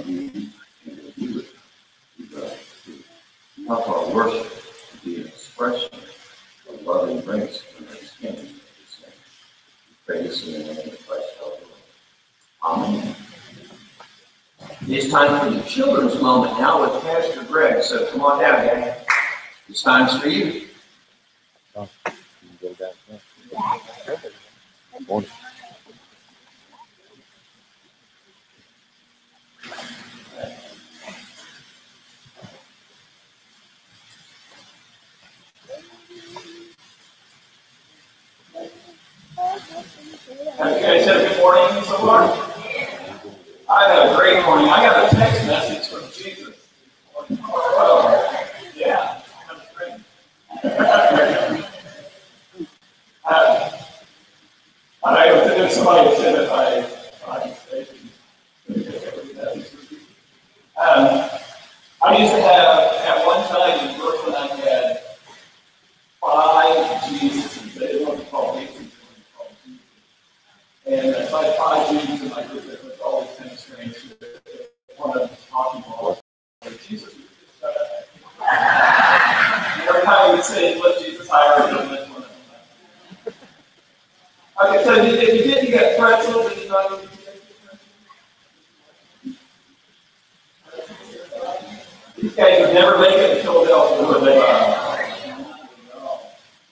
love you and that you would help our worship to be an expression of love and grace and understanding of this name. We pray this in the name of Christ our Lord. Amen. It's time for the children's moment now with Pastor Greg. So come on down, gang. This time's for you. Oh, you can go down there. Good morning. Have you guys had a good morning so far? I had a great morning. I got a text message from Jesus. Yeah, that's great. Somebody said if I I used to have, at one time in Brooklyn, I had 5 Jesuses. They weren't called Jesus, they were called Jesus. And so I had 5 Jesus in my group that was always kind of strange. One of them was talking about Jesus. And every time we would say, lift Jesus higher, we would lift one of them. Okay, so if you didn't get pretzels, then you know you these guys would never make it in Philadelphia, would they?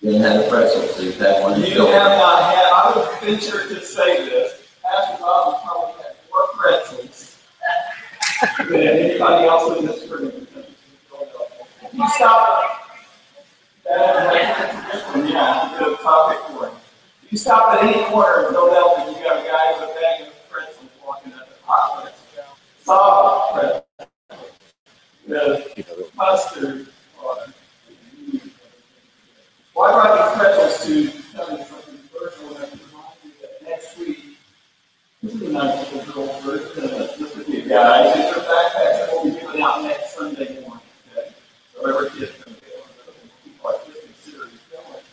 Didn't have a pretzel, so you've had one. You have not had, I would venture to say this, Pastor Bob has probably had more pretzels than anybody else in this room. If you stop, yeah, good topic for him. If you stop at any corner in Philadelphia, you got a guy with a bag of pretzels walking up the hot pretzels. Soft pretzels. With mustard on it. Well, I brought these pretzels to tell you something personal that reminds me that next week, this is a nice little girl first, this would be a guy, these are backpacks that we'll be giving out next Sunday morning, okay? So every kid can get one of those, and people are just considering filming.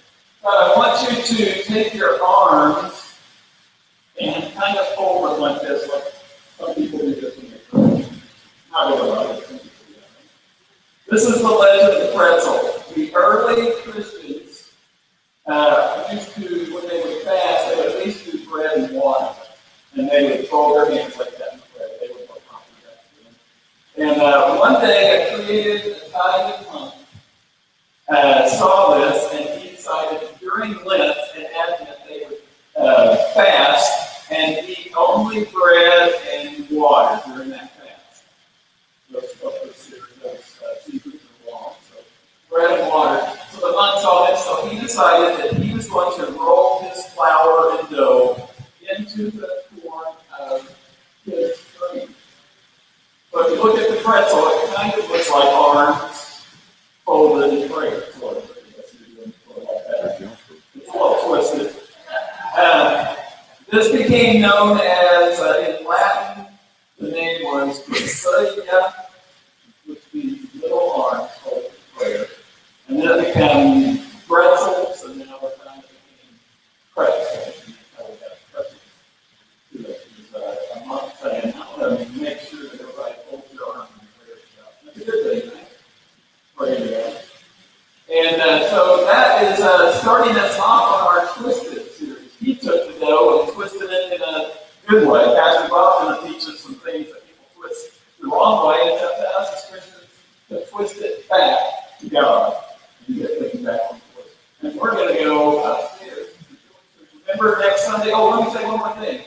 I want you to take your arms and kind of forward like this, like some people do this when they're praying. Not everybody. This is the legend of the pretzel. The early Christians used to, when they would fast, they would at least do bread and water. And they would throw their hands like that in the bread. They would go coffee back to them. And one day, a creative Italian monk saw this, and he decided during Lent and Advent they would fast and eat only bread and water during that fast. Those secrets are long. So bread and water. So the monk saw this, so he decided that he was going to roll his flour and dough into the form of his dream. So if you look at the pretzel, it kind of looks like arms folded in prayer. Sort of. It's a little twisted. This became known as, in Latin, the name was Cecilia, which means little arms folded in prayer. And then it became pretzels, and then over time it became pretzels. I'm not saying, I want to make sure that everybody folds their arms in prayer stuff. That's a good thing, right? Pray to God. And so that is starting us off on our Twisted series. He took the dough and twisted it in a good way. Pastor Bob's going to teach us some things that people twist the wrong way. It's up to us as Christians to twist it back to God. You get things back on course. And we're going to go upstairs. Remember next Sunday, oh, let me say one more thing.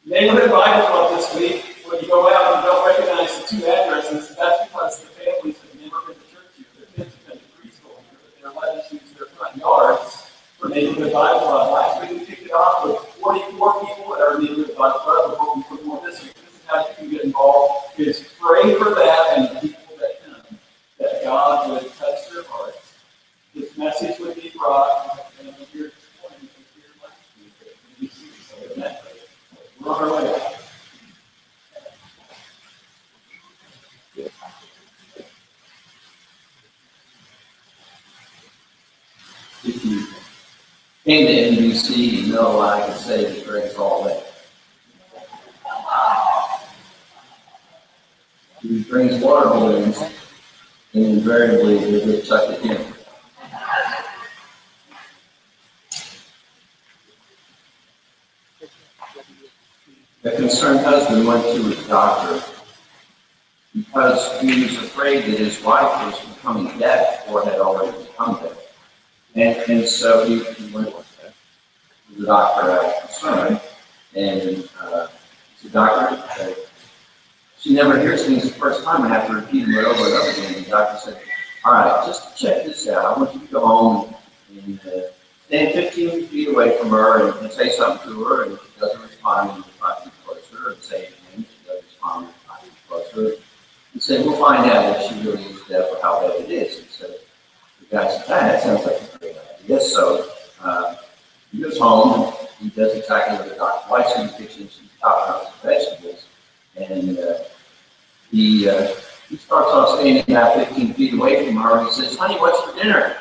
Neighborhood Bible Club this week, when you go out and don't recognize the 2 addresses, that's because the families have never been to church here. Their kids have been to preschool here, but they're letting us use their front yards for Neighborhood Bible Club. Last week we kicked it off with 44 people at our Neighborhood Bible Club. We're hoping for more this week. This is how you can get involved. Is pray for that and the people that come, that God would touch their hearts. This message would be brought, and I'm here this morning, I'm here last week, so we're on our way out. If you came to NBC, you know I can say that Greg's all that. He brings water balloons, and invariably they get sucked in. A concerned husband went to his doctor because he was afraid that his wife was becoming deaf or had already become deaf. And so he went to the doctor out of concern, and the doctor said, she never hears things the first time. I have to repeat them over and over again. The doctor said, all right, just to check this out, I want you to go home and stand 15 feet away from her and say something to her, and if she doesn't respond, you 5 feet closer, and say anything. If she doesn't respond, 5 feet closer. He said, we'll find out if she really is deaf or how bad it is. He said, the guy said, that sounds like a great idea. So he goes home, he does exactly what the doctor likes in the kitchen. She's chopping up some vegetables, and he starts off standing about 15 feet away from her, and he says, honey, what's for dinner?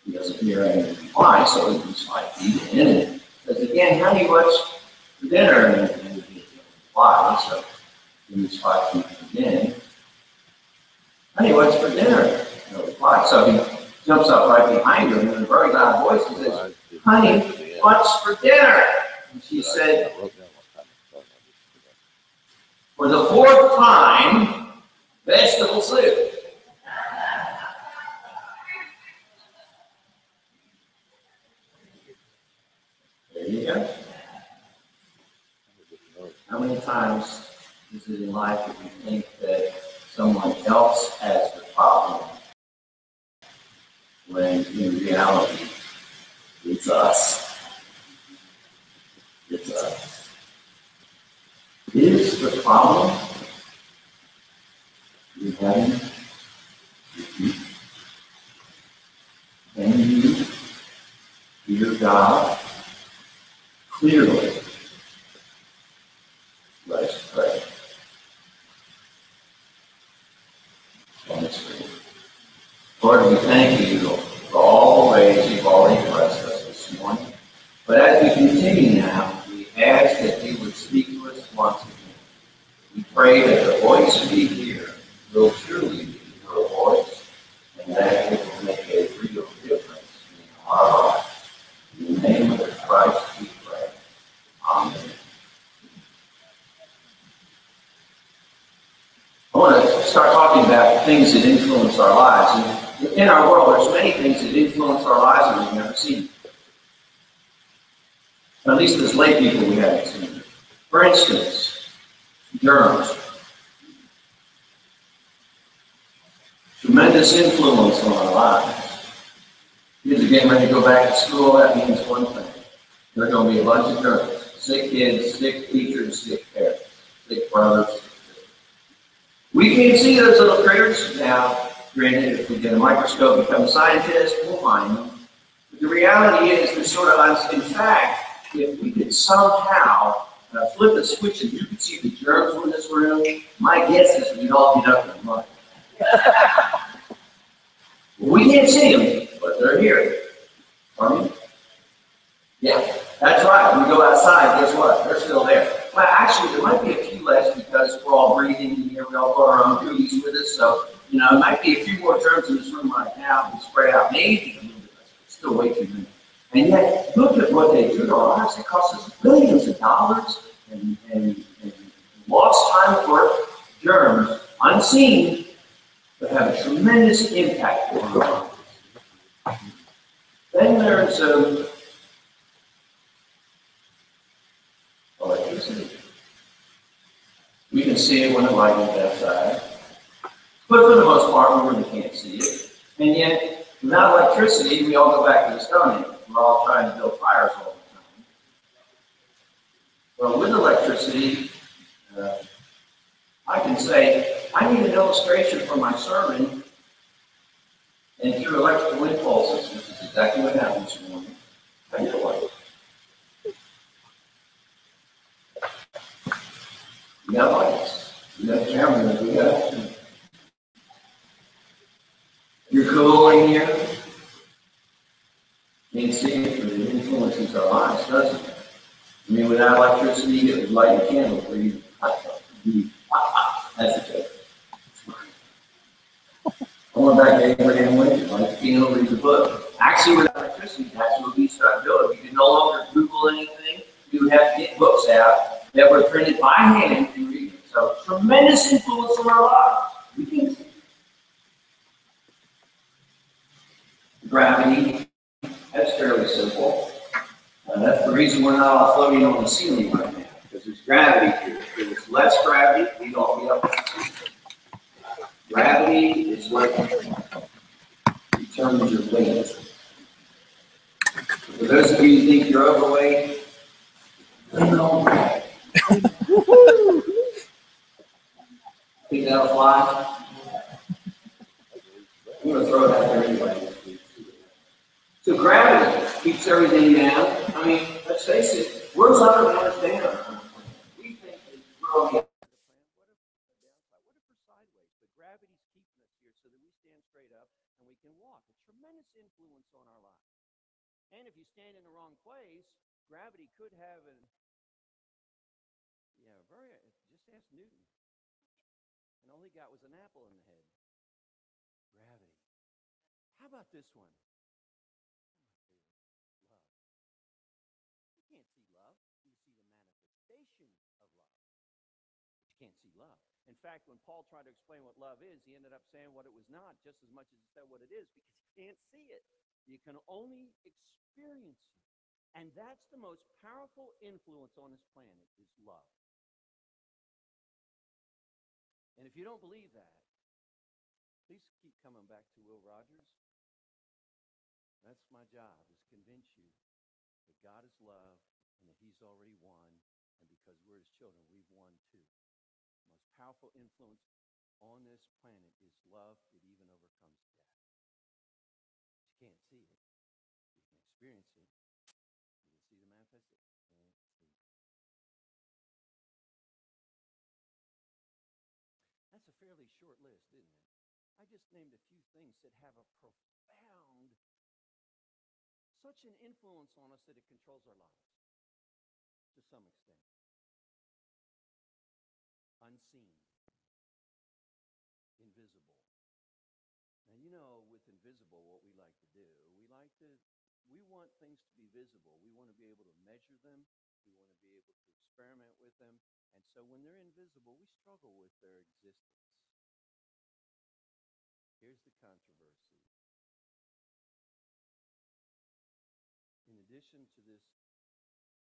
He doesn't hear any reply, so he moves 5 feet in and says again, honey, what's for dinner? And he doesn't reply, so he moves 5 feet again. Honey, what's for dinner? No reply. So he jumps up right behind her, and in a very loud voice he says, honey, what's for dinner? And she said, for the 4th time, vegetable soup. There you go. How many times is it in life that we think that someone else has the problem when in reality it's us? It's us. Is the problem you having with you? Can you hear God clearly? Let us pray. On the screen. Lord, we thank you for all the ways you've already blessed us this morning. But as we continue now, we ask that you would speak to us once again. We pray that the voice we hear will truly be your voice, and that it will make a real difference in our lives. In the name of Christ we pray. Amen. I want to start talking about things that influence our lives. And in our world, there's many things that influence our lives that we've never seen. At least as lay people, we haven't seen. For instance, germs. Tremendous influence on our lives. Kids are getting ready to go back to school. That means one thing. There are going to be a bunch of germs. Sick kids, sick teachers, sick parents, sick brothers. We can't see those little critters. Now, granted, if we get a microscope and become scientists, we'll find them. But the reality is, they're sort of, in fact, if we could somehow flip a switch and you could see the germs in this room, my guess is we'd all get up and run. We can't see them, but they're here. Pardon me? Yeah, that's right. When we go outside, guess what? They're still there. Well, actually, there might be a few less because we're all breathing in here. We all got our own cooties with us. So, you know, it might be a few more germs in this room right now. We spread out maybe a little bit less. It's still way too many. And yet, look at what they do to our lives. It costs us billions of dollars and lost time work, germs, unseen, but have a tremendous impact on our lives. Then there's electricity. We can see it when the light is outside, but for the most part, we really can't see it. And yet, without electricity, we all go back to the Stone Age. We're all trying to build fires all the time. Well, with electricity, I can say, I need an illustration for my sermon, and through electrical impulses, which is exactly what happened this morning, I get a light. We got lights. We got cameras. We got. You're cool in here. Can't see it, but it influences our lives, doesn't it? I mean, without electricity, you could light a candle for you. That's a joke. back to Abraham Lincoln, like Keno reads a book. Actually, with electricity, that's what we started doing. We could no longer Google anything. We would have to get books out that were printed by hand and read them. So, tremendous influence on our lives. We can see gravity. That's fairly simple. That's the reason we're not all floating on the ceiling right now, because there's gravity here. If there's less gravity, we'd all be up on the ceiling. Gravity is what determines your weight. For those of you who think you're overweight, no. Think that'll fly? I'm going to throw it out there anyway. So gravity keeps everything down. I mean, let's face it, where's other matters down? We think that we're okay. What if we're sideways? But gravity's keeping us here so that we stand straight up and we can walk. A tremendous influence on our lives. And if you stand in the wrong place, gravity could have just ask Newton. And all he got was an apple in the head. Gravity. How about this one? Love. You can't see love. You see the manifestation of love. But you can't see love. In fact, when Paul tried to explain what love is, he ended up saying what it was not just as much as he said what it is, because you can't see it. You can only experience it. And that's the most powerful influence on this planet is love. And if you don't believe that, please keep coming back to Will Rogers. That's my job, is convince you that God is love and that he's already won. And because we're his children, we've won too. The most powerful influence on this planet is love that even overcomes death. But you can't see it. You can experience it. You can see the manifestation. That's a fairly short list, isn't it? I just named a few things that have a profound, such an influence on us that it controls our lives to some extent. Unseen. Invisible. Now, you know, with invisible, what we like to do, we want things to be visible. We want to be able to measure them. We want to be able to experiment with them. And so when they're invisible, we struggle with their existence. Here's the controversy. In addition to this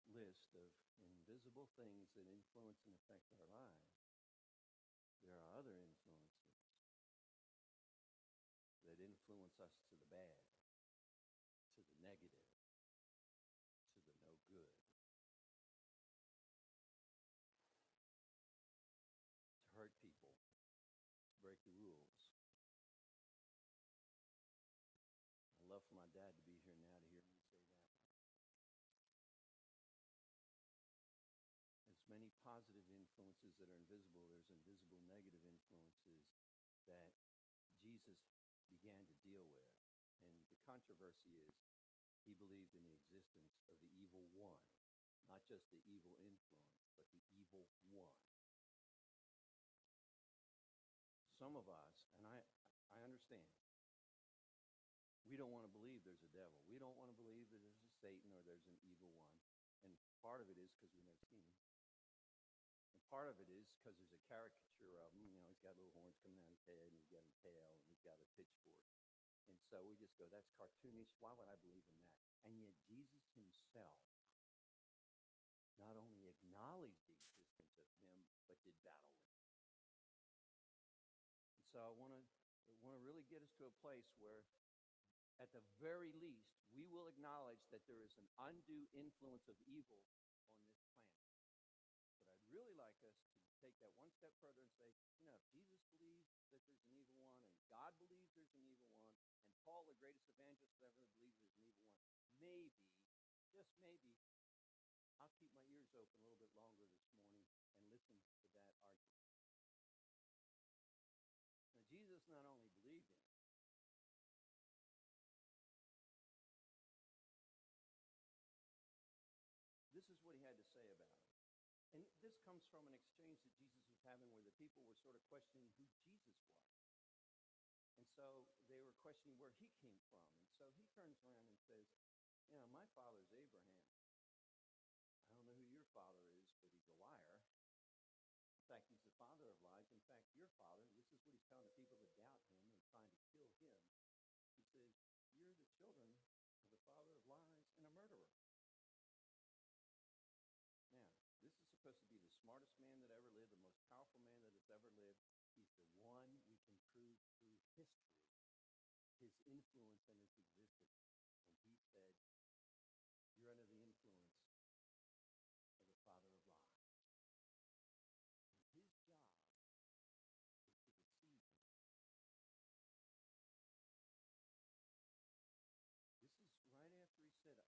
list of invisible things that influence and affect our lives, there are other influences that influence us to the bad, to the negative, to the no good, to hurt people, to break the rules. I'd love for my dad to be here now to hear me say that. As many positive influences that are invisible, there's invisible negative influences that Jesus began to deal with. And the controversy is he believed in the existence of the evil one, not just the evil influence, but the evil one. Some of us, and I understand, we don't want to believe there's a devil. We don't want to believe that there's a Satan or there's an evil one. And part of it is because we've never seen him. And part of it is because there's a caricature of him. You know, he's got little horns coming out of his head, and he's got a tail, and he's got a pitchfork. And so we just go, that's cartoonish. Why would I believe in that? And yet Jesus himself not only acknowledged the existence of him, but did battle with him. And so I want to really get us to a place where, at the very least, we will acknowledge that there is an undue influence of evil on this planet. But I'd really like us to take that one step further and say, you know, if Jesus believes that there's an evil one, and God believes there's an evil one, and Paul, the greatest evangelist ever, believes there's an evil one, maybe, just maybe, I'll keep my ears open a little bit longer this morning and listen to that argument. Now, Jesus not only believed in it, this is what he had to say about it. And this comes from an exchange that Jesus was having where the people were sort of questioning who Jesus was. And so questioning where he came from. And so he turns around and says, you know, my father's Abraham. I don't know who your father is, but he's a liar. In fact, he's the father of lies. In fact, your father, this is what he's telling the people that doubt him and trying to kill him. He says, you're the children of the father of lies and a murderer. Now, this is supposed to be the smartest man that ever lived, the most powerful man that has ever lived. He's the one we can prove through history his influence and his existence. And he said, you're under the influence of the father of lies. And his job is to deceive him. This is right after he said,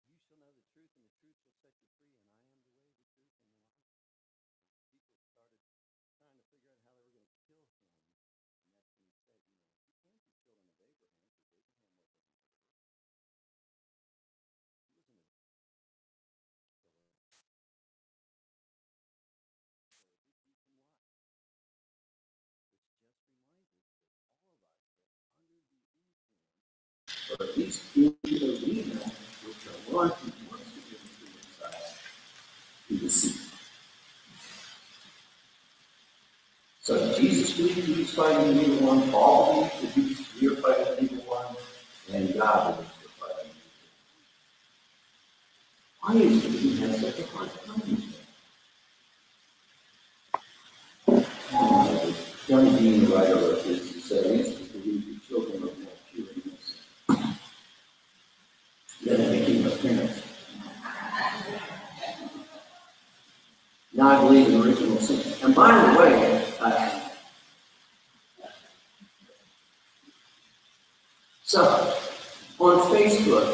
you shall know the truth, and the truth shall set you free, and I am the way, the truth, and the life. People started trying to figure out how they were going to kill him. And that's when he said, you know, you can't be children of Abraham, because Abraham wasn't a murderer. He wasn't a killer. So he can lie. Which just reminds us that all of us are under the influence, or at least in the arena with the one who wants to give influence us to deceive. So Jesus believed he was fighting the evil one, Paul believed that we are fighting the evil one, and God believes we're fighting the evil one. Why is it that we have such a hard time with that? Young Dean, the writer of this, he said, I used to believe the children of more pure innocence. Then I became a parent. Now I believe in original sin. And by the way, so on Facebook,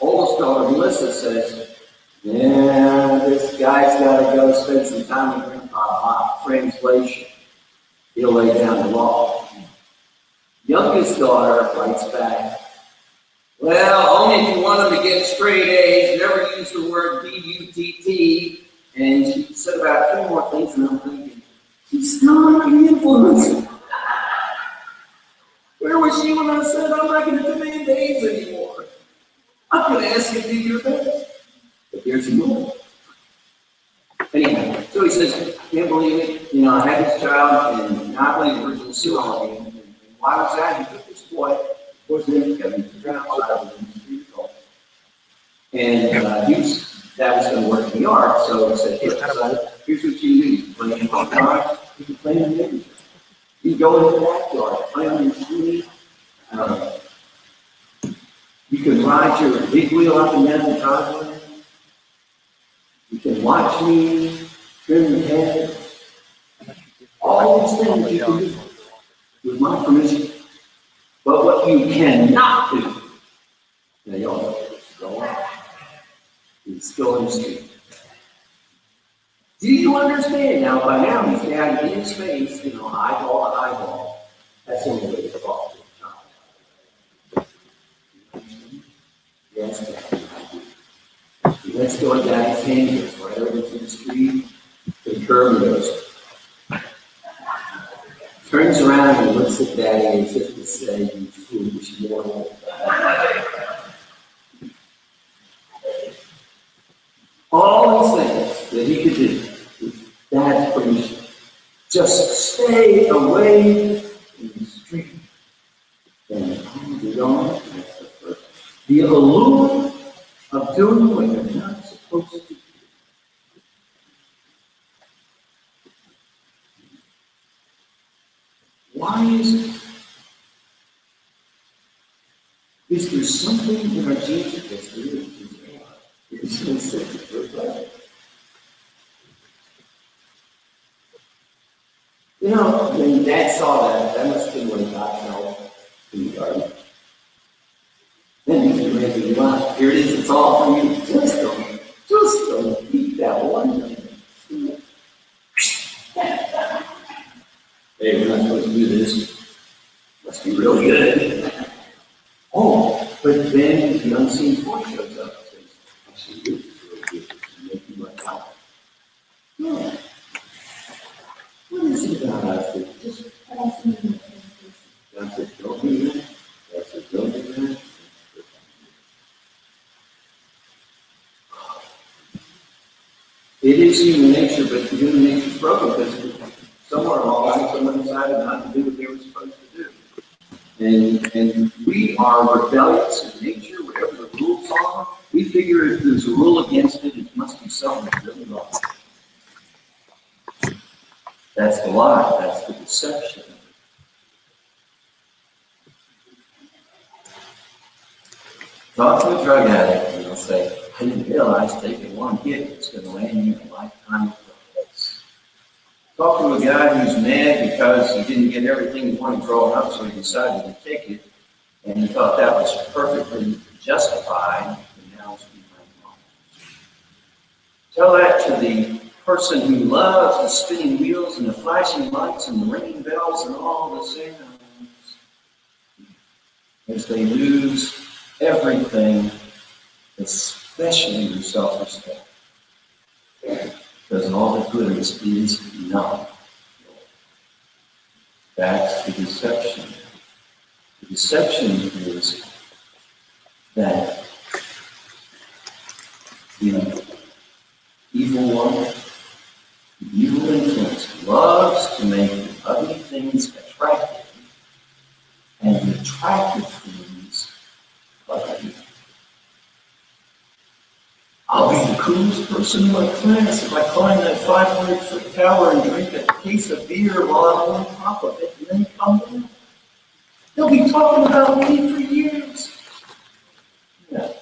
oldest daughter Melissa says, yeah, this guy's got to go spend some time with Grandpa. Translation, he'll lay down the law. Youngest daughter writes back, well, only if you want them to get straight A's, never use the word B-U-T-T. And she said about 3 more things, and I'm thinking, she's still under the influence. Where was she when I said I'm not going to demand A's anymore? I'm going to ask you to do your best. But there's more. Anyway, so he says, can't believe it. You know, I had this child and not believe the original CCLI. And why was that? He took this boy, of course, then Kevin, the drowned child, and he was 3 years old. And that was going to work in the yard, so he said, here's what you need. When you walk out, you can play in the neighborhood. You can go into the backyard, play on your street. You can ride your big wheel up and down the driveway. You can watch me trim the head. All these things you can do with my permission. But what you cannot do, now y'all know this, go on, is go in the street. Do you understand? Now, by now, he's down in his face, you know, eyeball to eyeball. That's the only way to talk to a child. Yes, Dad. He lets go of Daddy's hand, goes right over to the street, to the curb, and goes. Turns around and looks at Daddy as if to say, you foolish mortal. All these things that he could do with Dad's permission. Just stay away from the street. And the allure of doing what you're not supposed to do. Why is it? Is there something in our genes that gets rid of these? It's so simple. You know, when Dad saw that must have been when God fell in the garden. Then he's ready to wow, here it is, it's all for you. Just don't eat that one. Hey, we're not supposed to do this. Must be really good. Oh, but then the unseen force shows up and says, I see this is really good. To make you like God. No. What is it about us that just fascinating? God said, is human nature, but human nature is broken because somewhere along the line, someone decided not to do what they were supposed to do. And we are rebellious in nature, whatever the rules are. We figure if there's a rule against it, it must be something really wrong. That's the lie, that's the deception. Talk to a drug addict and they'll say, I didn't realize taking one hit was going to land you a lifetime of drugs. Talk to a guy who's mad because he didn't get everything he wanted growing up, so he decided to take it, and he thought that was perfectly justified, and now it's become wrong. Tell that to the person who loves the spinning wheels and the flashing lights and the ringing bells and all the sounds as they lose everything, especially their self-respect. Because all that glitters is not. That's the deception. The deception is that the evil one, the evil influence, loves to make the ugly things attractive and the attractive things ugly. I'll be the coolest person in my class if I climb that 500-foot tower and drink a case of beer while I'm on top of it and then come down. They'll be talking about me for years. Yeah.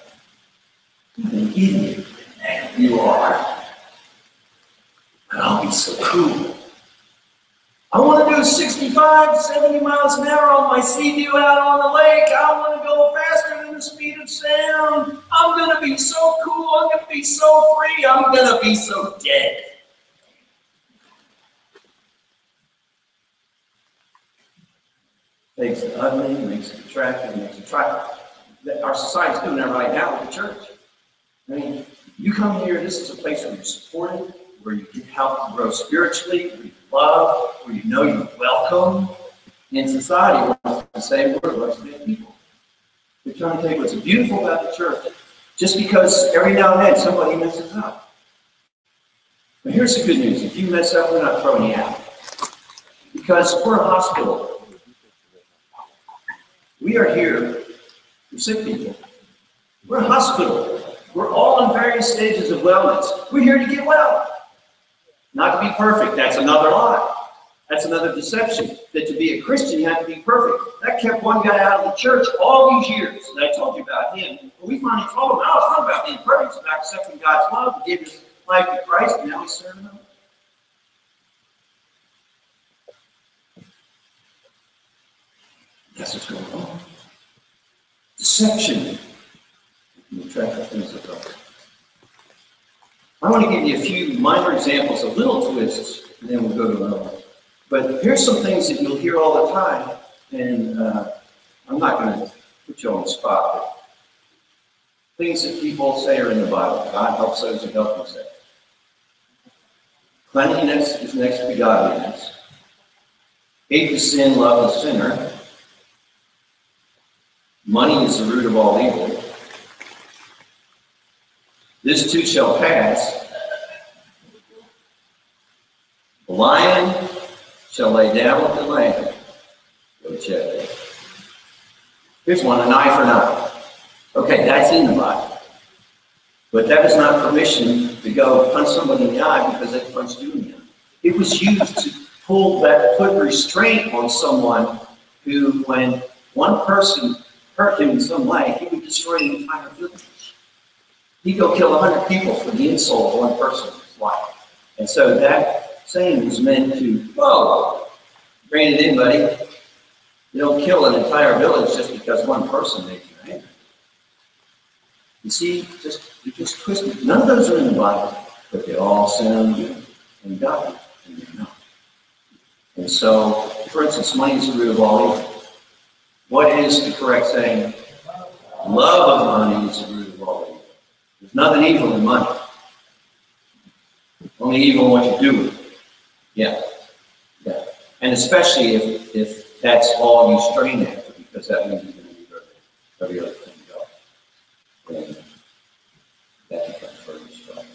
What an idiot you are. But I'll be so cool. I want to do 65, 70 miles an hour on my Sea-Doo out on the lake. I want to go faster than the speed of sound. I'm going to be so cool. I'm going to be so free. I'm going to be so dead. Makes it ugly, makes it attractive, makes it attractive. Our society's doing that right now with the church. I mean, you come here, this is a place where you're supported, where you get help to grow spiritually, where you love, where you know you're welcome. And society wants to say, we're a bunch of bad people. They're trying to take what's beautiful about the church, just because every now and then somebody messes up. But here's the good news. If you mess up, we're not throwing you out. Because we're a hospital. We are here for sick people. We're a hospital. We're all in various stages of wellness. We're here to get well. Not to be perfect. That's another lie. That's another deception. That to be a Christian, you have to be perfect. That kept one guy out of the church all these years. And I told you about him. But we finally told him, no, it's not about being perfect. It's about accepting God's love. He gave his life to Christ, and now he's serving him. That's what's going on. Deception. The attractive things of God. I want to give you a few minor examples, a little twists, and then we'll go to another one. But here's some things that you'll hear all the time, and I'm not going to put you on the spot, but things that people say are in the Bible. God helps those who help themselves. Cleanliness is next to godliness. Hate the sin, love the sinner. Money is the root of all evil. This too shall pass. The lion shall lay down with the lamb. Go check it. Here's one, an eye for an eye. Okay, that's in the Bible. But that is not permission to go punch somebody in the eye because they punched you in the eye. It was used to put restraint on someone who, when one person hurt him in some way, he would destroy the entire village. He'd go kill 100 people for the insult of one person's life. And so that saying was meant to, whoa, rein it in, buddy. You don't kill an entire village just because one person made you angry. You see, you just twist it. None of those are in the Bible, but they all sound good and godly, and they're not. And so, for instance, money is the root of all evil. What is the correct saying? Love of money is the root of all evil. There's nothing evil in money. Only evil in what you do with it. Yeah. And especially if that's all you strain after, because that means you're going to leave every other thing go. Then that becomes very strong.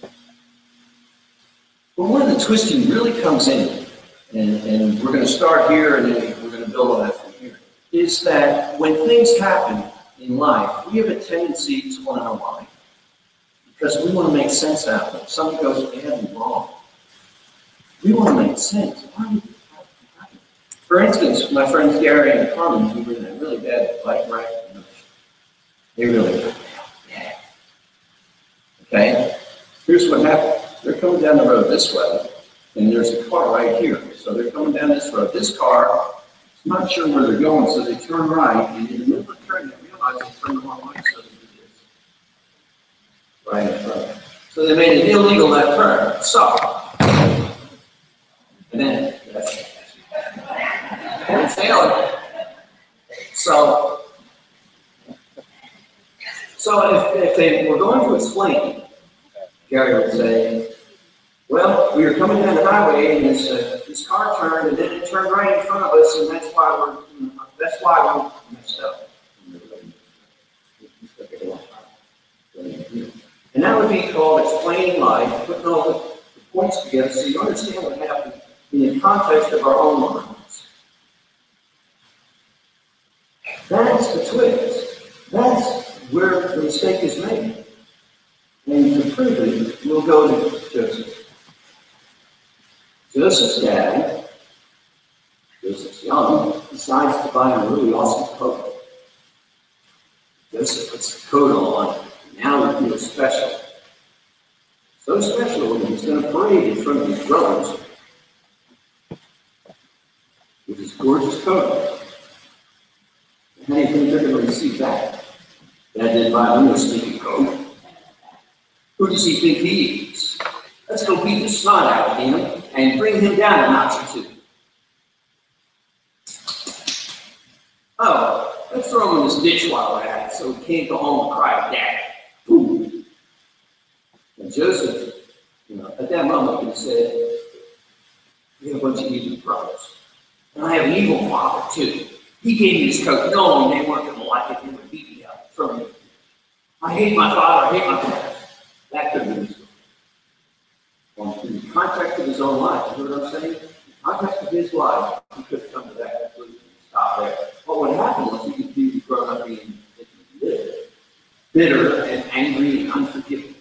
But where the twisting really comes in, and we're going to start here and then we're going to build on that from here, is that when things happen in life, we have a tendency to want to unwind because we want to make sense out of it. Something goes badly wrong. We want to make sense. Why did this happen? For instance, my friends Gary and Carmen, who were in a really bad bike wreck, they really got bad. Okay? Here's what happened. They're coming down the road this way, and there's a car right here. So they're coming down this road. This car is not sure where they're going, so they turn right, and in the middle of the turn, they realize they turned the wrong way, so they do this. Right in front. So they made an illegal left turn. So, and then, that's failing. So if they were going to explain, Gary would say, well, we were coming down the highway and this car turned and then it turned right in front of us, and that's why we messed up. And that would be called explaining life, putting all the points together so you understand what happened in the context of our own lives. That's the twist. That's where the mistake is made. And to prove it, we'll go to Joseph. Joseph's dad, Joseph's young, decides to buy a really awesome coat. Joseph puts the coat on, and now he feels special. So special that he's going to parade in front of his brothers with his gorgeous coat. And how do you think they're going to receive that? Dad didn't buy him a sneaky coat. Who does he think he is? Let's go beat the snot out of him and bring him down a notch or two. Oh, let's throw him in this ditch while we're at it so he can't go home and cry to Dad. Boom. And Joseph, at that moment, he said, we have a bunch of evil brothers. And I have an evil father, too. He gave me this coat knowing they weren't going to like it. They would beat me up, throw me. I hate my father. I hate my parents. That could be the story. In the context of his own life, you know what I'm saying? In the context of his life, he could have come to that conclusion and stop there. But what happened was he could be grown up being bitter and angry and unforgiving.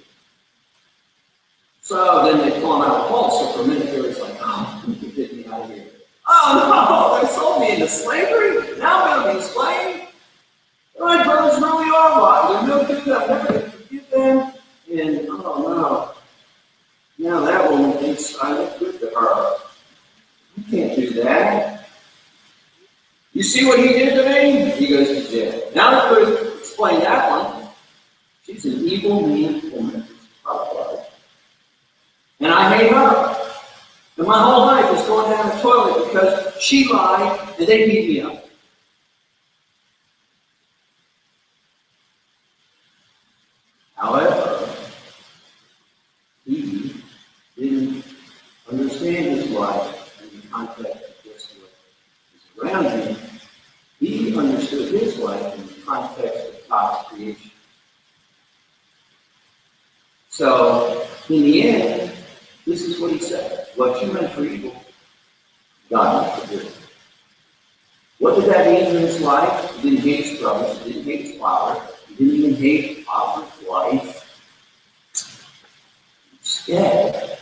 So then they pull him out of the hall. So for a minute there, it's like, oh, you can get me out of here. Oh no, they sold me into slavery. Now I'm going to be enslaved. My brothers really are lying. They're no good. I'm never going to forgive them. And oh no. Now that woman thinks I look good to her. You can't do that. You see what he did to me? He goes to jail. Now I could explain that one. She's an evil, mean woman. And I hate her. And my whole life is going down the toilet because she lied and they beat me up. However, he didn't understand his life in the context of just what is around him. He understood his life in the context of God's creation. So, in the end, this is what he said. What you meant for evil, God meant for good. What did that mean in his life? He didn't hate his brothers. He didn't hate his father. He didn't even hate his father's wife. Instead,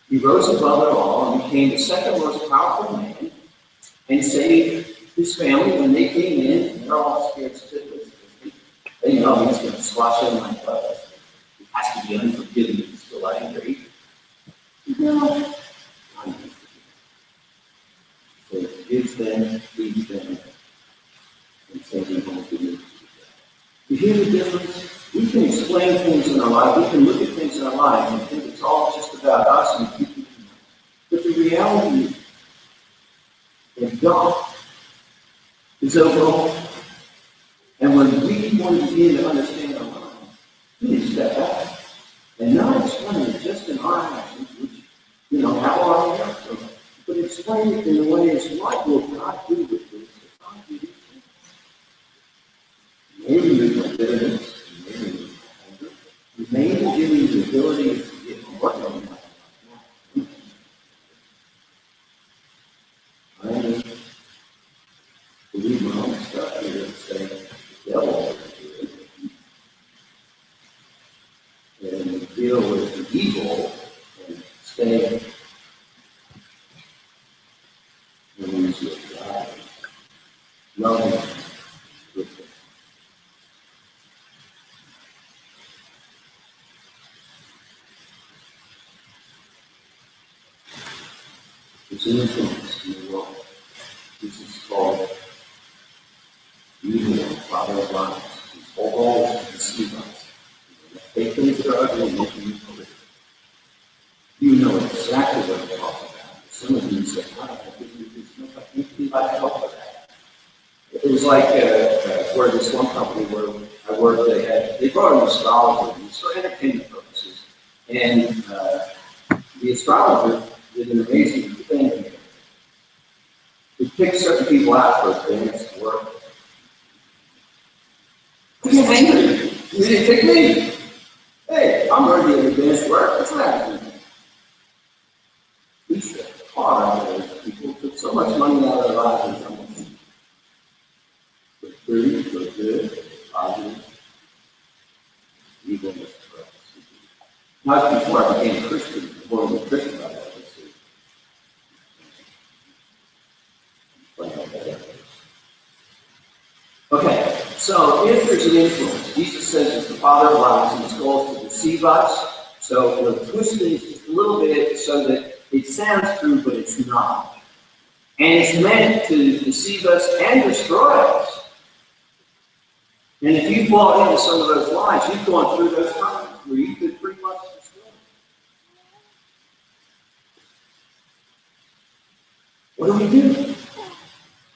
he rose above it all and became the second most powerful man and saved his family when they came in. And they're all scared stiffs. They know he's going to squash them like bugs. He has to be unforgiving and still angry. No. So he forgives them, feeds them, and sends them home to me. You hear the difference? We can explain things in our life, we can look at things in our life and think it's all just about us and people. But the reality is that God is overall. And when we want to begin to understand our lives, we need to step back and not explain it just in our actions, which, have our answer, but explain it in a way as what will God do with this? God do this? Maybe with bitterness, maybe with anger, maybe give you the ability to forgive. I'm working on that. influence in the world. This is called evil, father of lies. His whole goal is to deceive us. Take things that are ugly and make them beautiful. You know exactly what I'm talking about. Some of you say, I don't think there's nobody like help for that. It was like where this one company where I worked, they brought an astrologer for entertainment purposes. And the astrologer did an amazing thing here. He picked certain people out for a dance to work. I get angry. He didn't pick me. Hey, I'm ready to dance to work. What's that? He said, people took so much money out of their lives and something. The free, the good, the positive, evilness for us. Not before I became a Christian, before I was a Christian, I was okay, so if there's an influence, Jesus says it's the father of lies and his goal is to deceive us. So we'll twist things just a little bit so that it sounds true, but it's not. And it's meant to deceive us and destroy us. And if you bought into some of those lies, you've gone through those times where you could pretty much destroy them. What do we do?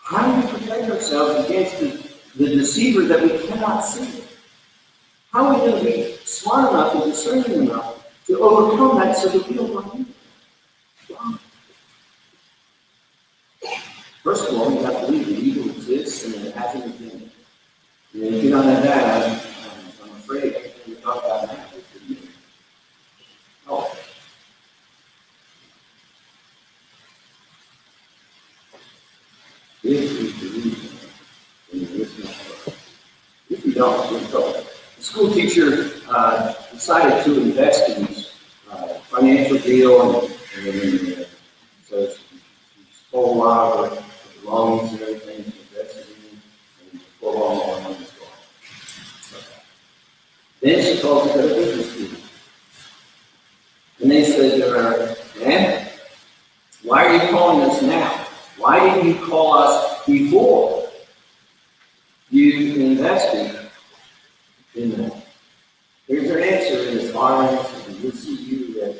How do we protect ourselves against the deceiver that we cannot see? How are we going to be smart enough and discerning enough to overcome that so that we don't run into it? First of all, you have to believe that evil exists and it has an agenda. And if you don't have that, I'm afraid you're not about that. Oh. If we believe in the listening to if we don't, we're in trouble. The school teacher decided to invest in this financial deal, and so she stole a lot of her belongings and everything, she invested in it, and for a long money was gone. Okay. Then she called to the business people. And they said to her, "Ma'am, why are you calling us now? Why didn't you call us before you invested in that?" Here's her answer in his audience, and you'll see you that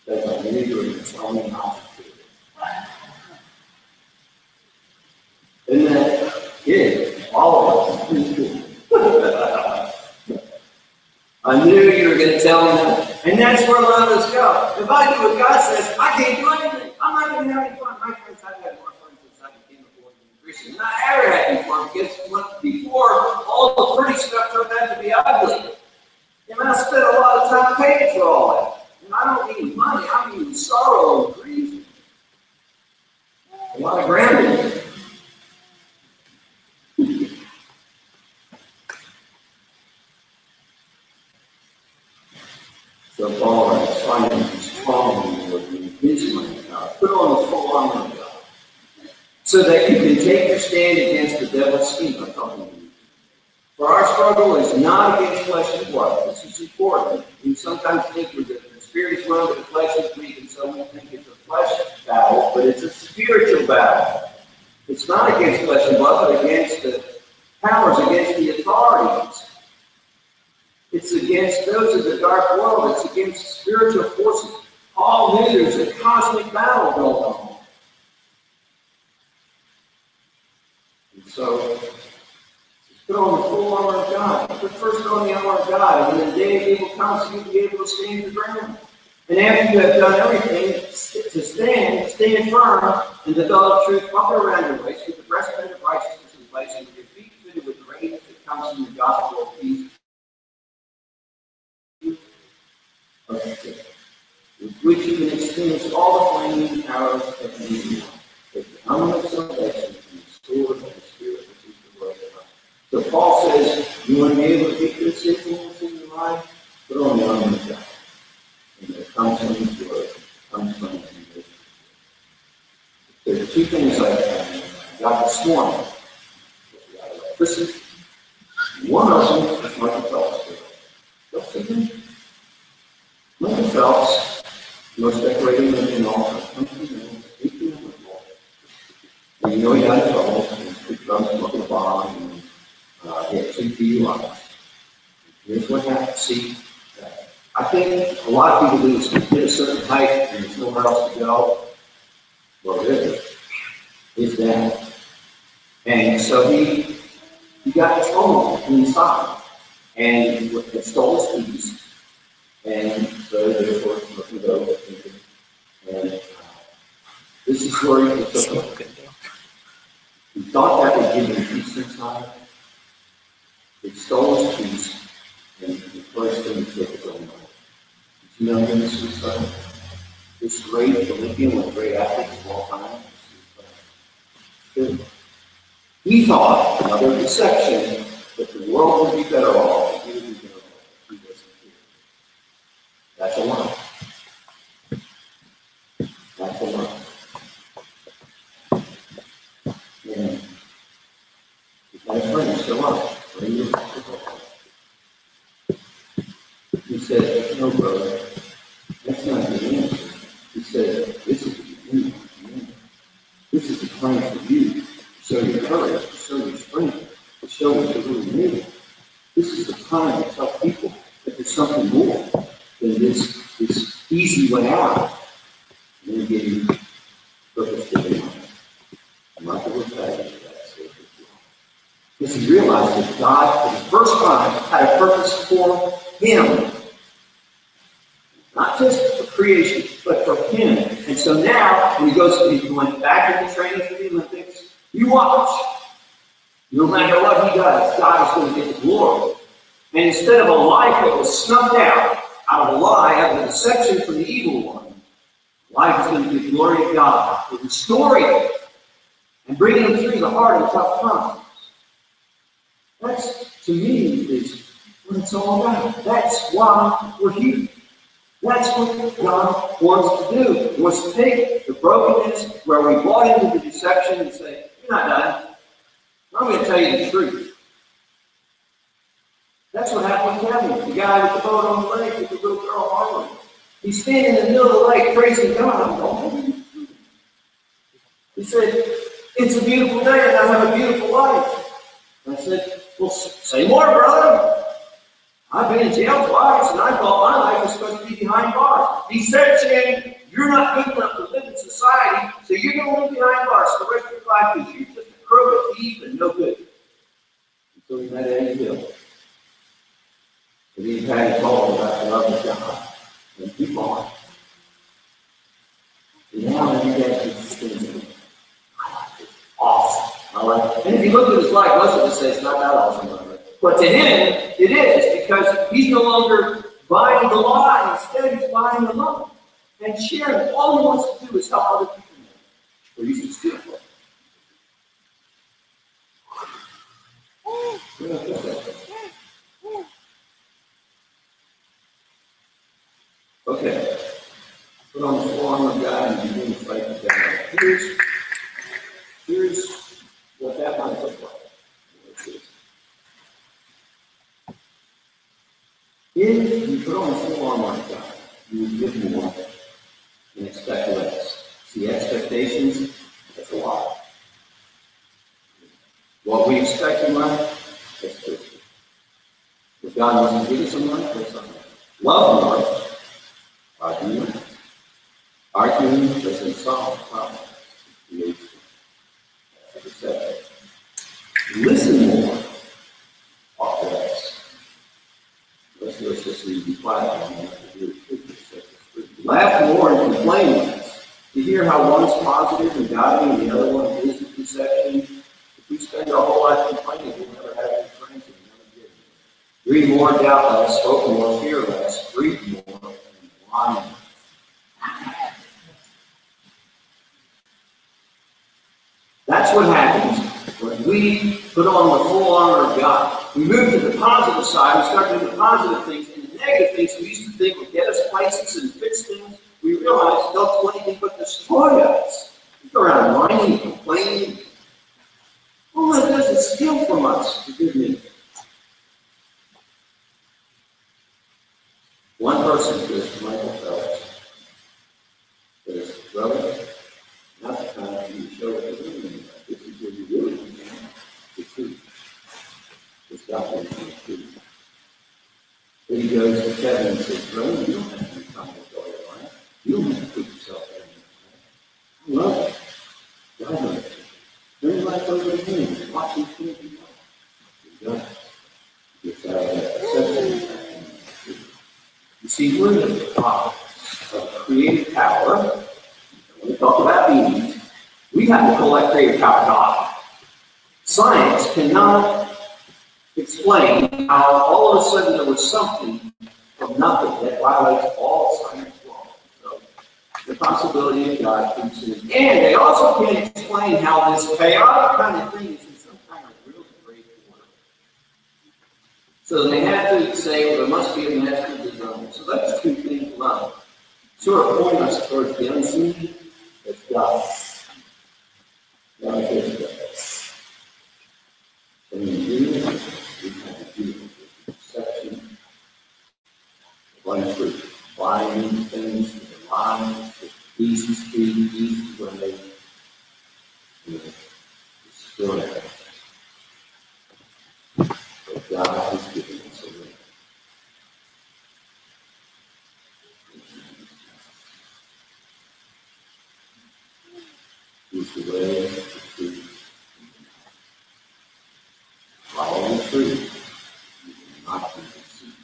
because I knew you were going to tell me not to do it. Isn't that it? All of us. I knew you were going to tell me that. And that's where a lot of us go. If I do what God says, I can't do anything. I'm not going to have any fun. My friends, I've had more fun since I became a born-again Christian than I ever had before, because before, all the pretty stuff turned out to be ugly. And I spent a lot of time paying for all that. And I don't mean money, I mean sorrow and grief. A lot of grounding. So Paul is finding his strong in the Lord in his might of God. Put on the full armor of God, so that you can take your stand against the devil's scheme. I'm talking to you. For our struggle is not against flesh and blood. This is important. We sometimes think the spirit is wrong, but the flesh is weak, and so we think it's a flesh battle, but it's a spiritual battle. It's not against flesh and blood, but against the powers, against the authorities. It's against those of the dark world. It's against spiritual forces. Paul knew there's a cosmic battle going on. And so, put on the full armor of God. Put first on the armor of God, and when the day of evil comes, you'll be able to stand your ground. And after you have done everything to stand firm, and the belt of truth buckled around your waist, with the breastplate of righteousness in place, and with your feet fitted with the readiness that comes from the gospel of peace. With which you can experience all the flaming arrows of the evil one. With the helmet of salvation and the sword of the Spirit, which is the word of God. So Paul says, you want to be able to keep this influence in your life? Put on the armor of God. And it comes from his word. It comes from his word. There are two things I got this morning. We got electricity. One of them is Michael Phelps. What's the name? Michael Phelps, most decorated man in all country, 18 You know he got in trouble, and he drunk, smoking a bomb, and he had 2 DUIs. Here's what happened. See, I think a lot of people do this. Hit a certain height and there's nowhere else to go. Well, really, his dad. And so he got his phone inside and stole his keys. And so therefore, looking to go. And this is where he took him. He thought that would give him peace inside. He stole his keys. And the first thing he took his own life. Did you know him as suicide? This great Olympian, one of the great athletes of all time. Good. He thought, another deception, that the world would be better off, and he would be better off if he wasn't here. That's a lie. That's a lie. And he's my friend, he's still alive. He said, no, brother, that's not the answer. He said, this is the beginning of the end. This is the plan for you to show your courage, to show your strength, to show what you really need. This is the time to tell people that there's something more than this easy way out. And then give you purpose-driven life. I'm not going to tell you that statement. Because he realized that God, for the first time, had a purpose for him. Not just for creation, but for him. And so now, when he went back into training for the Olympics, you watch. No matter what he does, God is going to get the glory. And instead of a life that was snuffed out of a lie, out of a deception from the evil one, life is going to give glory to God for restoring it and bringing him through the hard and tough times. That's, to me, is what it's all about. That's why we're here. That's what God wants to do. He wants to take the brokenness where we bought into the deception and say, you're not done. I'm going to tell you the truth. That's what happened with Kevin, the guy with the boat on the lake with the little girl Harlan. He's standing in the middle of the lake praising God. He said, it's a beautiful day and I have a beautiful life. And I said, well, say more, brother. I've been in jail twice, and I thought my life was supposed to be behind bars. Deception, you're not good enough to live in society, so you're going to live behind bars for the rest of your life because you're just a crook, a thief, and no good. Until he met Eddie Hill. And he had a call about the love of God. And keep on. And now every day he's thinking, awesome. I like it. And if you look at his life, most of us say it's not that awesome. But to him, it is, because he's no longer buying the lie. Instead, he's buying the love and sharing. All he wants to do is help other people know. Or he's just steal from Okay. Put on the full armor of God and begin to fight the devil. Here's what that might look like. If you put on the full armor of God, you will give more and expect less. See, expectations, that's a lie. What we expect in life, that's good. If God wants to give us some life, that's something. Love more, arguing. Arguing doesn't solve the problem. That's the deception. Listen more, talk less. Let's just be quiet. Laugh more and complain less. You hear how one's positive and godly and the other one is deception. If we spend our whole life complaining, we'll never have any friends and never get it. Read more, doubt less, hope more, fear less, grieve more, and lie less. That's what happens when we put on the full armor of God. We move to the positive side, we start doing the positive things, and the negative things we used to think would get us places and fix things, we realize don't do anything but destroy us. We go around whining, complaining. All that does is steal from us the good news. One person goes to Michael Phelps, says, brother, not the time for you to show what you're doing. God is the truth. Then he goes to Kevin and says, "Brother, you don't have to become a daughter, right? You don't have to put yourself in. I love it. God loves it. Turn life over to him and watch him things you know." He does. He gets out of that perception. You see, we're the product of creative power. When we talk about beings, we have to collect creative power, God. Science cannot explain how all of a sudden there was something from nothing that violates all science law. So the possibility of God creeps in. And they also can't explain how this chaotic kind of thing is in some kind of really great order. So they have to say, well, there must be a master designer. So that's two things alone. Sort of point us towards the unseen. It's God. God is God. And in doing it, we have to do perception, one truth, buying things, the lies, the easy street, easy when they destroy it. But God has given us a way. He's the way, the truth. Follow the truth. You will not be deceived.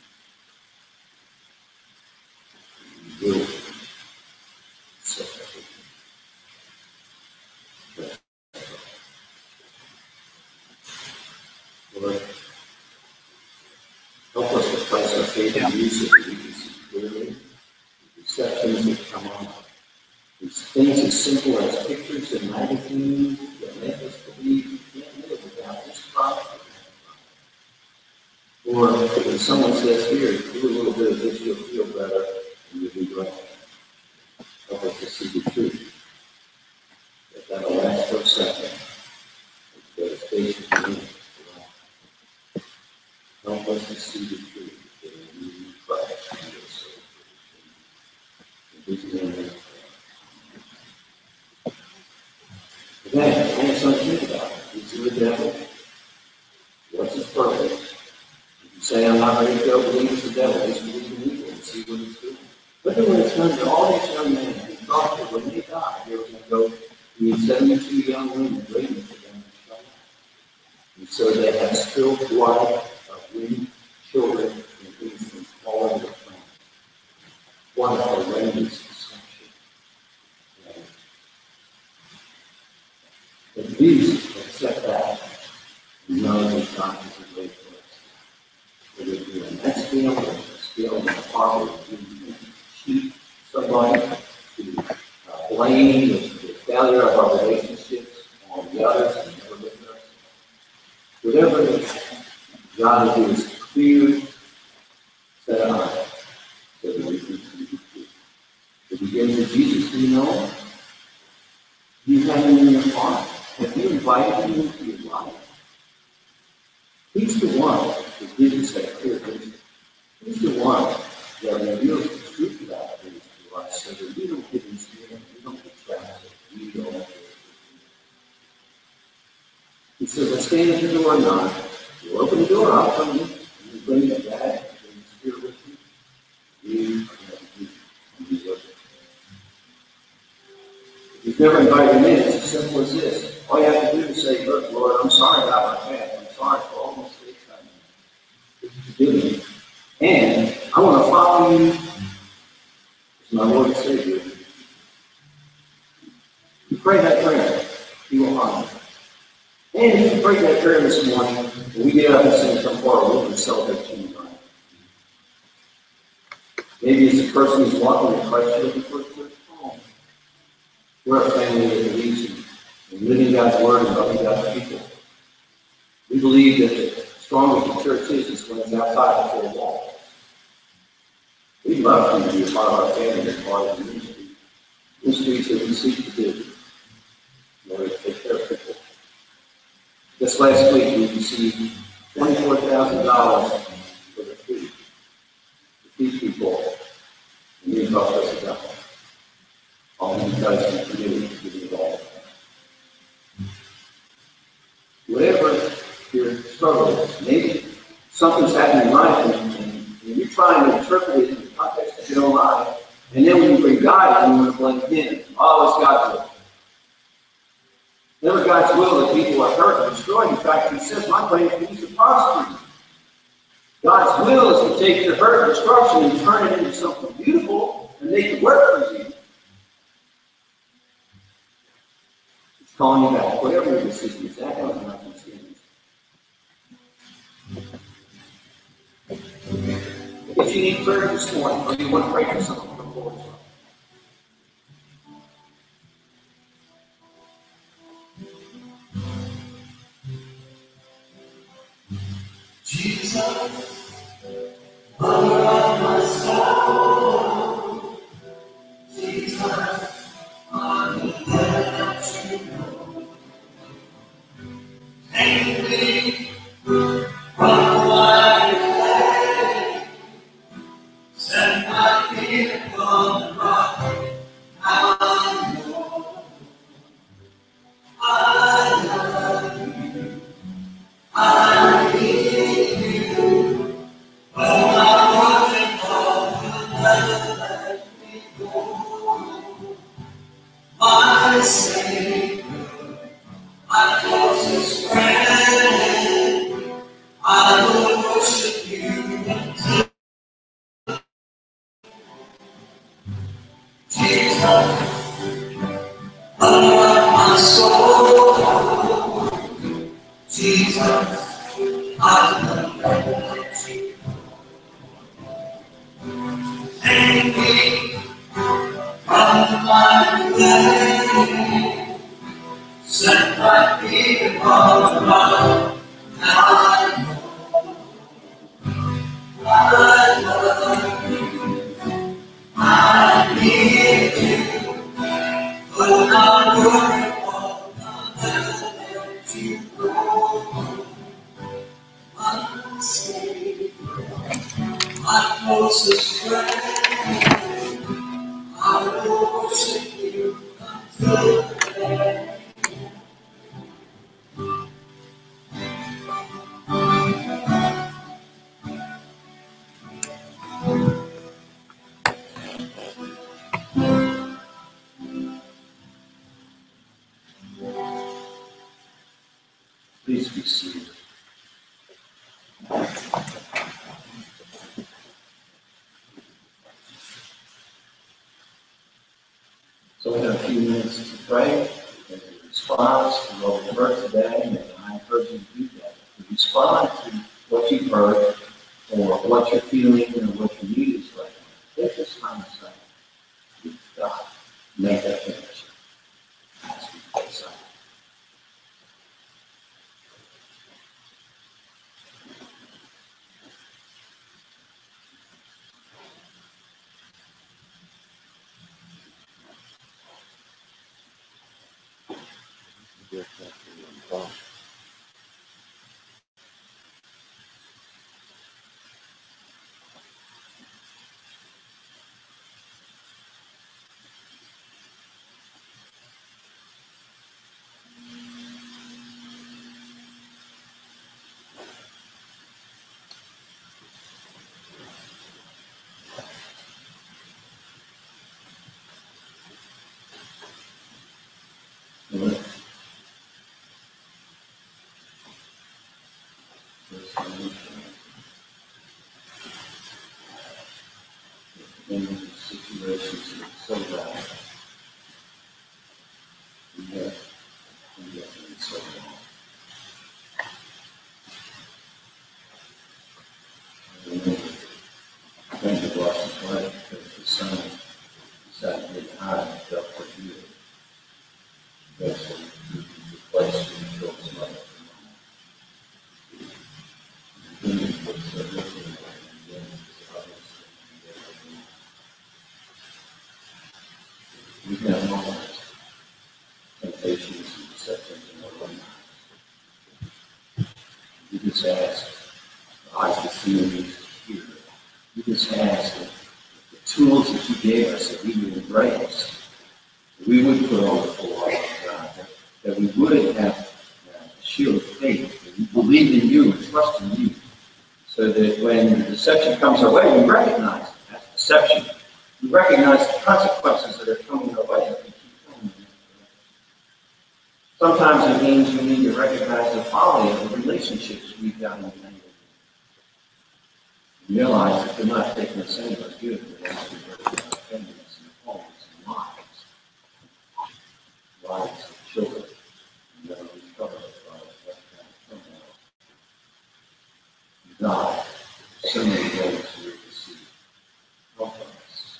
You will be separated. Lord, help us to place our faith in you so that we can see clearly the perceptions that come on. These things as simple as pictures and magazines that make us believe we can't live without this product. Or when someone says, "Here, do a little bit of this, you'll feel better," and you'll be great. Help us to see the truth. That'll last for a second. Devastation to me. Help us to see the truth. That in you, Christ, we are saved. In his name. Again, I have something to think about. Is he the devil? What's his purpose? If you say, "I'm not ready to go believe it's the devil," just believe in evil and see what he's doing. Look at what it's done to all these young men who thought that when they died, they were going to go meet 72 young women waiting for them to show up. And so they have spilled blood of women, children, and infants all over the planet. What a horrendous deception. But please accept that and know that God is a way for us. Whether it be on that scale or a scale in the poverty, to cheat somebody, to blame the failure of our relationships on the others and never look at us. Whatever it is, God will do is clear, set of eyes, so that we can see the truth. To begin with Jesus, do you know him? Do you have him in your heart? Have you invited him into your life? He's the one that gives us that clear vision. He's the one that reveals the truth about things to us so that we don't get ensnared, we don't get trapped, we don't get. He says, "I stand at the door and knock. You open the door, I'll come in. And you bring that bag, bring the Spirit with you. You have to do and be with it. If you've never invited him in, it's as simple as this. All you have to do is say, "Look, Lord, I'm sorry about my past. I'm sorry for all the mistakes I made. Forgive me. And I want to follow you as my Lord and Savior." You pray that prayer, he will honor you. And if you pray that prayer this morning, when we get up and sing some part, we're going to celebrate Jesus. Maybe it's a person who's walking in Christ looking for a church home. We're a family that believes in living God's word and loving God's people. We believe that the stronger the church is when it's outside the four walls. We'd love for you to be a part of our family and part of the ministry. Ministries that we seek to do in order to take care of people. Just last week, we received $24,000 for the food to feed people and we cost us a dollar. All because we committed to giving it all. Whatever your struggle is, maybe something's happening in life, and you're trying to interpret it in the context of your own life, and then when you bring God in, you want to blame Him. Oh, it's God's will. Never God's will that people are hurt and destroyed. In fact, He says, my plan for you is to prosper you. God's will is to take your hurt and destruction and turn it into something beautiful and make it work for you. It's calling you back, whatever your decision is. That helps not to change. If you need prayer this morning, or you want to pray for someone, come forward. Jesus, lover of my soul. Jesus, I'm the that you know. Take me from the wide clay. Set my feet upon the rock. I know I love you. I need you. Oh, I want to never let me go. My Savior, my closest friend, I will worship you until Jesus, lover of my soul. Jesus, I love you. Take me from my way. Set my feet upon the rock. I know I love you. I need you. But not worry, I'll never let you go. My Savior, my closest friend, I will worship you until the end. Please be seated. So we have a few minutes to pray as a response to what we've heard today, and I encourage you to do that. To respond to what you've heard, or what you're feeling, or what your need is right now. Take this time aside. With God. Make that connection. Ask you to decide. Lord, in situations that are so bad, and yet it's so wrong. Thank you, Lord, because the Son decided to get high and felt for you. That's what you replaced in the Lord's life. We have moments, temptations, and deceptions in our own lives. You just ask the eyes to see and ears to hear. You just ask that the tools that you gave us, that we would embrace, that we would put on the full armor of God, that we would have a shield of faith, that we believe in you and trust in you. so that when the deception comes our way, we recognize it. That's deception. We recognize the consequences that are coming our way if we keep going. Sometimes it means we need to recognize the folly of the relationships we've got in the neighborhood. Realize that they're not taking us anywhere good, but actually breaking our families and homes and lives of children, and those covered by that kind of turmoil. God, so many ways here to see. Help us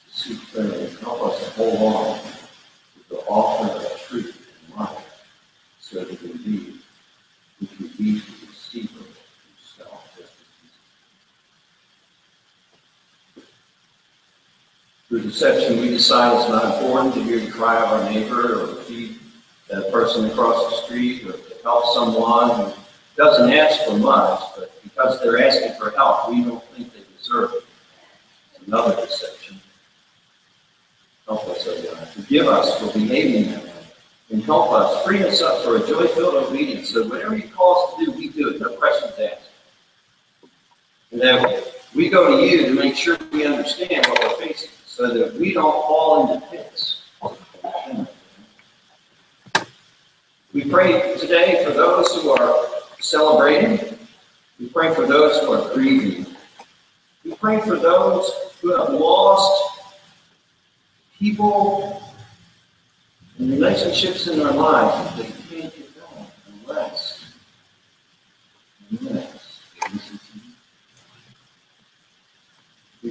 to see clearly. Help us to hold on to the offer of truth and life, so that indeed we can be the receiver himself, just as Jesus. Through deception, we decide it's not important to hear the cry of our neighbor, or to feed that person across the street, or to help someone who doesn't ask for much, but because they're asking for help, we don't think they deserve it. It's another deception. Help us, O God. Forgive us for behaving that way. And help us, free us up for a joy-filled obedience, so whatever you call us to do, we do it, no questions asked. And then we go to you to make sure we understand what we're facing, so that we don't fall into pits. We pray today for those who are celebrating. We pray for those who are grieving. We pray for those who have lost people and relationships in their lives that they can't get going unless. We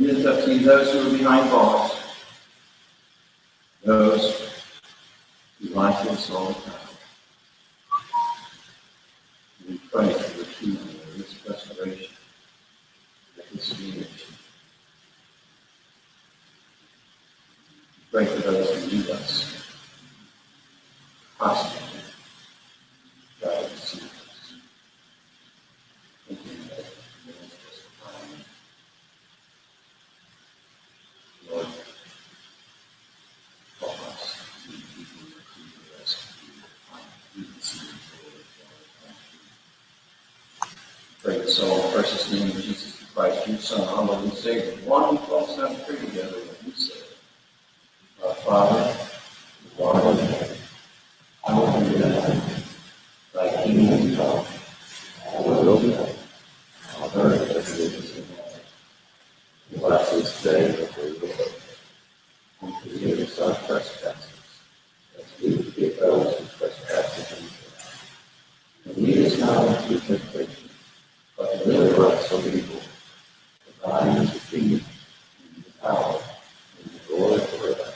lift up to you those who are behind bars, those who lie to us all the time. We pray for the healing of this restoration, reconciliation. Pray for those who need us. Constantly. God will see us. Thank you, Lord. Help us to be people who do the rest of you. Pray this all in the precious name of Jesus Christ, your Son, our Lord and Savior, the one who calls us out and pray together when we say, Our Father, who art in heaven, hallowed be thy name. Thy kingdom come, thy will be done, on earth as it is in heaven. Give us this day our daily bread, and forgive us our trespasses, as we forgive those who trespass against us. And lead us not into temptation, but deliver us from evil. For thine is the kingdom, and the power, and the glory forever.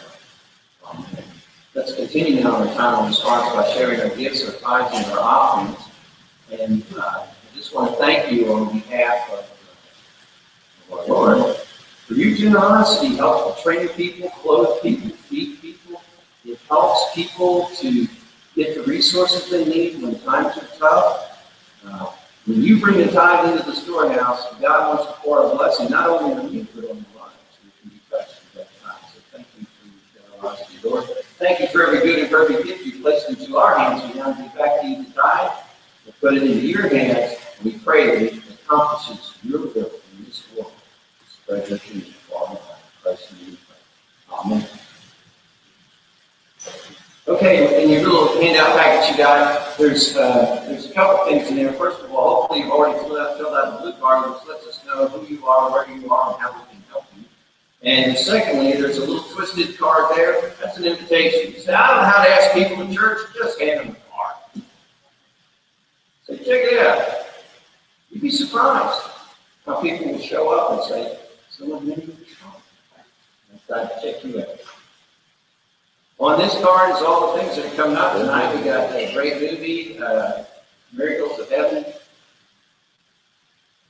Amen. Let's continue now our time of response by sharing our gifts, our tithes, and our offerings. And I just want to thank you on behalf of our Lord for your generosity. It helps to train people, clothe people, feed people. It helps people to get the resources they need when times are tough. When you bring a tithe into the storehouse, God wants to pour a blessing not only on you, but on the lives who can be touched at that time. So thank you for your generosity, Lord. Thank you for every good and perfect gift you've placed into our hands. We now give back to you the tithe. We'll put it into your hands, and we pray that it accomplishes your will in this world. Spread your kingdom for all time. Christ in you. Amen. Okay, in your little handout package you got, there's a couple things in there. First of all, hopefully you've already filled out the blue card, which lets us know who you are, where you are, and how we can help you. And secondly, there's a little twisted card there. That's an invitation. You say, I don't know how to ask people in church. Just hand them the card. So check it out. You'd be surprised how people will show up and say, someone made me respond. I'm glad to check you out. On this card is all the things that are coming up tonight. We got a great movie, Miracles of Heaven. Did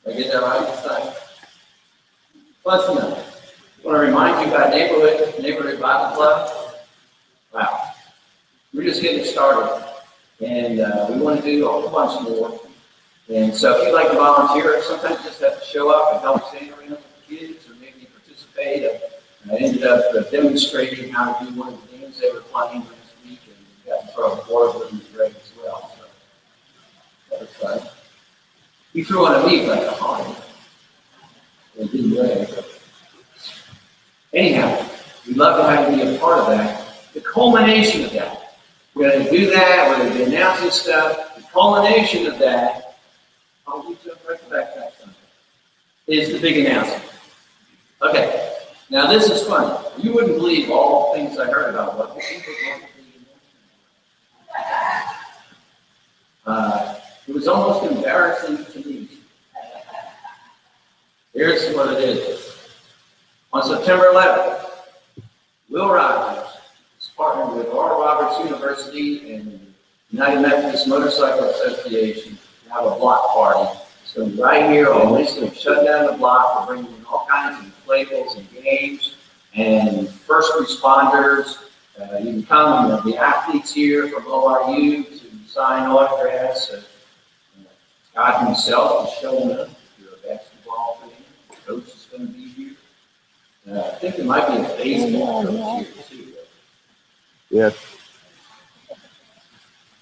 I get that right this time? Plus enough. I want to remind you about Neighborhood Bible Club. Wow. We're just getting started. And we want to do a whole bunch more. And so if you'd like to volunteer, sometimes you just have to show up and help stand around with the kids, or maybe participate. I ended up demonstrating how to do one of the games they were playing last week, and we got to throw a board with them great as well. So that was fun. You threw one at me, but it didn't rain. Anyhow, we'd love to have you be a part of that. The culmination of that, we're going to do that, we're going to be announcing stuff. The culmination of that, I'll do jump right back that time, is the big announcement. Okay, now this is funny. You wouldn't believe all the things I heard about what the people want to be. It was almost embarrassing to me. Here's what it is. On September 11th, Will Rogers is partnered with Oral Roberts University and the United Methodist Motorcycle Association to have a block party. It's going to be right here on Winston. Shut down the block. We're bringing in all kinds of inflatables and games and first responders. You can come and the athletes here from ORU to sign autographs. God himself is showing up. If you're a basketball fan, the coach is going to be here. I think there might be a baseball coach here too. Yes.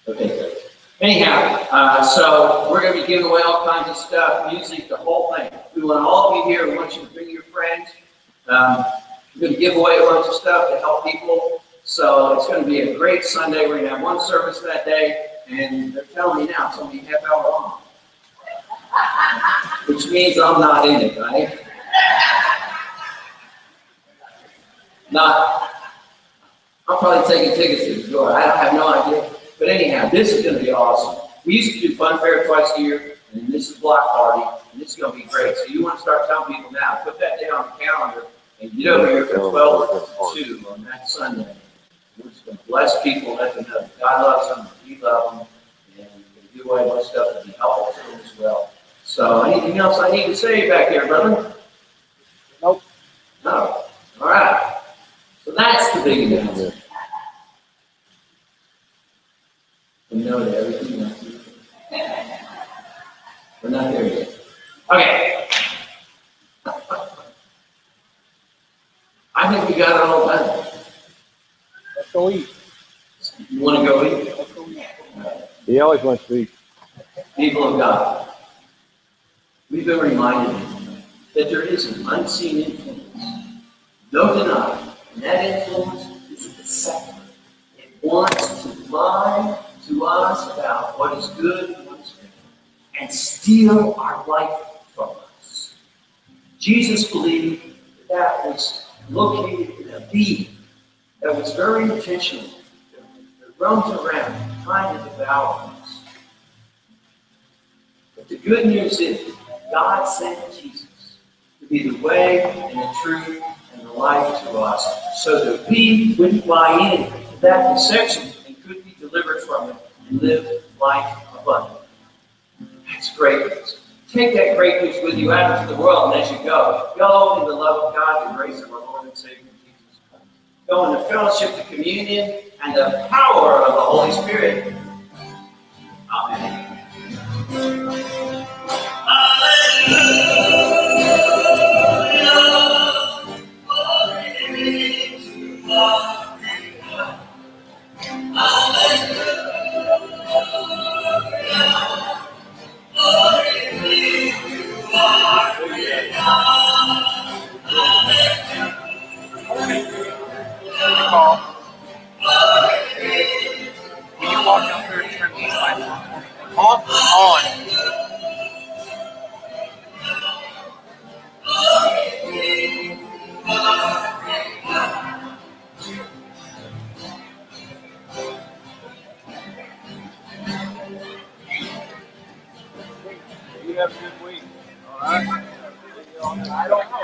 Okay, great. Anyhow, so we're going to be giving away all kinds of stuff, music, the whole thing. We want all of you here. We want you to bring your friends. We're going to give away a bunch of stuff to help people. So it's going to be a great Sunday. We're going to have one service that day, and they're telling me now it's only a half hour long. Which means I'm not in it, right? I'm probably taking tickets to the door. I have no idea. But anyhow, this is going to be awesome. We used to do fun fair twice a year, and this is block party, and this is going to be great. So you want to start telling people now, put that down on the calendar, and get over here for 12 to 2 on that Sunday. We're just going to bless people, let them know that God loves them, we love them, and we're going to give away a bunch of stuff to be helpful to them as well. So anything else I need to say back there, brother? Nope. No. All right. So that's the big announcement. We know that everything else is there. We're not there yet. Okay. I think we got it all done. Let's go eat. You want to go eat? Let's go eat. He always wants to eat. People of God, we've been reminded that there is an unseen influence. No denying. And that influence is deceptive. It wants to lie to us about what is good and what is bad, and steal our life from us. Jesus believed that was located in a being that was very intentional, that roams around trying to devour us. But the good news is God sent Jesus to be the way and the truth and the life to us, so that we wouldn't buy into that deception and could be delivered from it and live life abundantly. That's great news. Take that great news with you out into the world, and as you go in the love of God, the grace of our Lord and Savior Jesus Christ. Go in the fellowship, the communion, and the power of the Holy Spirit. Amen. Can you walk down there and turn these lights on? On. You have a good week. All right. I don't know.